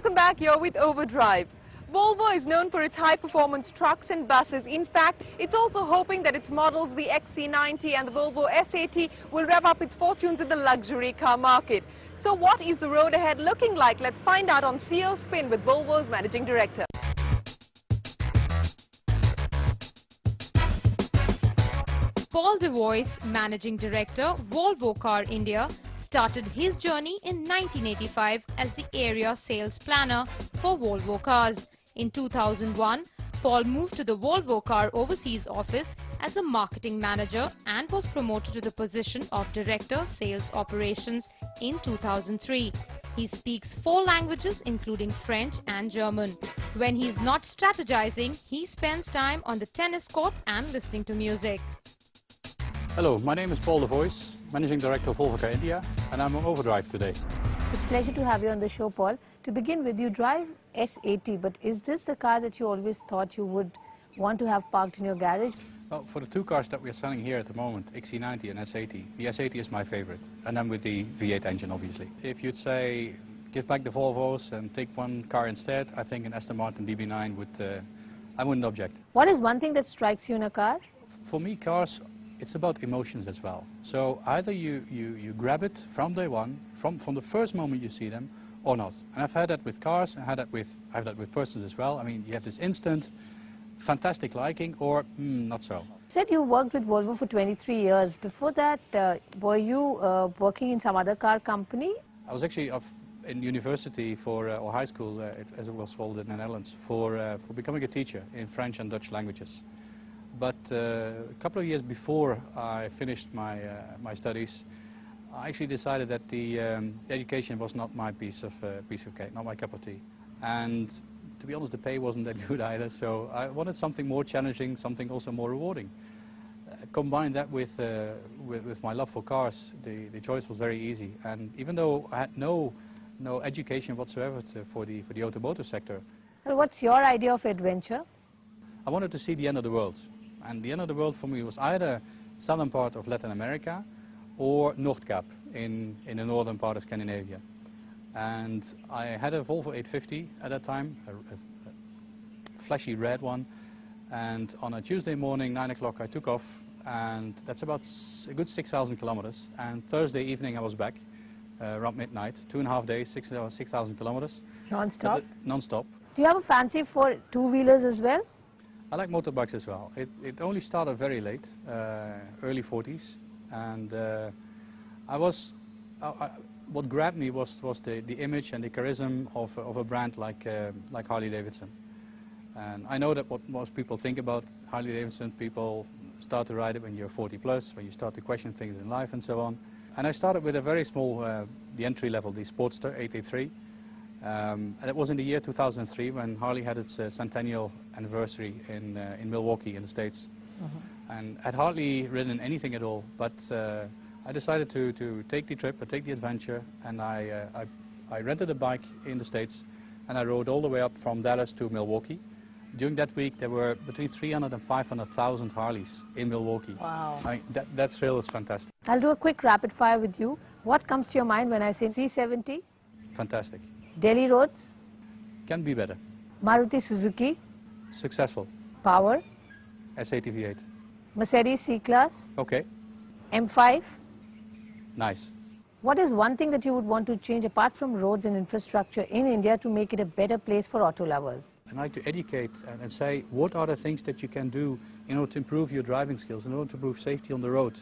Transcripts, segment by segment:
Welcome back. You're with Overdrive. Volvo is known for its high-performance trucks and buses. In fact, it's also hoping that its models, the XC90 and the Volvo S80, will rev up its fortunes in the luxury car market. So what is the road ahead looking like? Let's find out on CEO Spin with Volvo's Managing Director. Paul Voijs, Managing Director, Volvo Car India, started his journey in 1985 as the area sales planner for Volvo cars. In 2001, Paul moved to the Volvo Car Overseas office as a marketing manager and was promoted to the position of Director Sales Operations in 2003. He speaks 4 languages including French and German. When he is not strategizing, he spends time on the tennis court and listening to music. Hello, my name is Paul Voijs, Managing Director of Volvo Car India, and I'm on Overdrive today. It's a pleasure to have you on the show, Paul. To begin with, you drive S80, but is this the car that you always thought you would want to have parked in your garage? Well, for the 2 cars that we're selling here at the moment, XC90 and S80, the S80 is my favorite, and then with the V8 engine, obviously. If you'd say, give back the Volvos and take one car instead, I think an Aston Martin DB9 would, I wouldn't object. What is one thing that strikes you in a car? For me, cars, it's about emotions as well. So either you grab it from day one, from the first moment you see them, or not. And I've had that with cars, I have that with persons as well. I mean, you have this instant, fantastic liking, or not so. You said you worked with Volvo for 23 years. Before that, were you working in some other car company? I was actually in university or high school, as it was called in the Netherlands, for becoming a teacher in French and Dutch languages. But a couple of years before I finished my studies, I actually decided that the education was not my piece of cake, not my cup of tea. And to be honest, the pay wasn't that good either, so I wanted something more challenging, something also more rewarding. Combine that with my love for cars, the choice was very easy. And even though I had no education whatsoever for the automotive sector. Well, what's your idea of adventure? I wanted to see the end of the world. And the end of the world for me was either southern part of Latin America or Noordkaap in the northern part of Scandinavia. And I had a Volvo 850 at that time, a flashy red one. And on a Tuesday morning, 9 o'clock, I took off, and that's about a good 6,000 kilometers. And Thursday evening I was back around midnight, 2.5 days, 6,000 kilometers. Non-stop? Non-stop. Do you have a fancy for two-wheelers as well? I like motorbikes as well. It only started very late, early 40s, and what grabbed me was the image and the charisma of a brand like Harley Davidson. And I know that what most people think about Harley Davidson, people start to ride it when you're 40 plus, when you start to question things in life and so on. And I started with a very small, the entry level, the Sportster 883. And it was in the year 2003 when Harley had its centennial anniversary in Milwaukee in the States. And I'd hardly ridden anything at all, but I decided to take the trip, take the adventure, and I rented a bike in the States, and I rode all the way up from Dallas to Milwaukee. During that week there were between 300 and 500,000 Harleys in Milwaukee. Wow. That thrill is fantastic. I'll do a quick rapid fire with you. What comes to your mind when I say C70? Fantastic. Delhi roads? Can be better. Maruti Suzuki? Successful. Power? S80 V8. Mercedes C-Class? Okay. M5? Nice. What is one thing that you would want to change apart from roads and infrastructure in India to make it a better place for auto lovers? I'd like to educate and say what are the things that you can do in order to improve your driving skills, in order to improve safety on the road.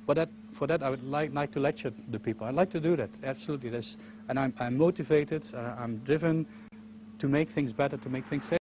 But for that I would like to lecture the people. I'd like to do that, absolutely. And I'm motivated, I'm driven to make things better, to make things safer.